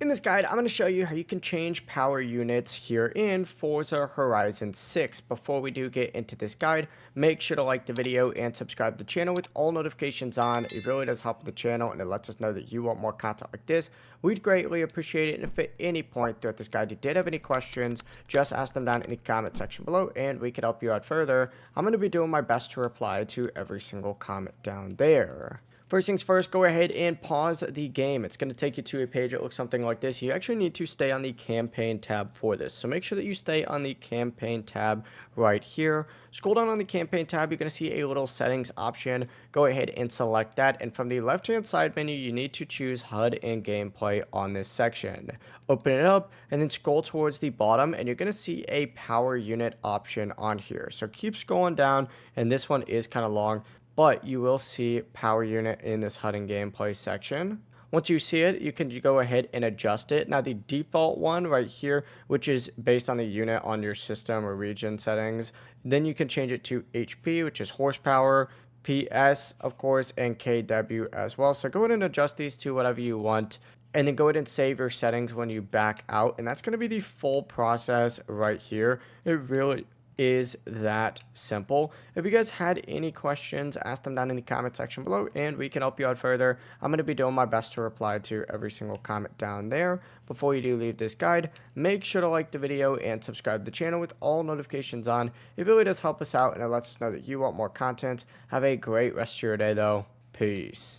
In this guide, I'm going to show you how you can change power units here in Forza Horizon 6. Before we do get into this guide, make sure to like the video and subscribe to the channel with all notifications on. It really does help the channel and it lets us know that you want more content like this. We'd greatly appreciate it. And if at any point throughout this guide you did have any questions, just ask them down in the comment section below and we could help you out further. I'm going to be doing my best to reply to every single comment down there. First things first, go ahead and pause the game. It's going to take you to a page that looks something like this. You actually need to stay on the campaign tab for this. So make sure that you stay on the campaign tab right here. Scroll down on the campaign tab, you're going to see a little settings option. Go ahead and select that. And from the left-hand side menu, you need to choose HUD and gameplay on this section. Open it up and then scroll towards the bottom and you're going to see a power unit option on here. So keep scrolling down, and this one is kind of long, but you will see power unit in this HUD and gameplay section. Once you see it, you can go ahead and adjust it. Now the default one right here, which is based on the unit on your system or region settings, then you can change it to HP, which is horsepower, PS, of course, and KW as well. So go ahead and adjust these to whatever you want, and then go ahead and save your settings when you back out. And that's going to be the full process right here. It really is that simple. If you guys had any questions, ask them down in the comment section below and we can help you out further. I'm going to be doing my best to reply to every single comment down there. Before you do leave this guide, make sure to like the video and subscribe to the channel with all notifications on. It really does help us out and it lets us know that you want more content. Have a great rest of your day though. Peace.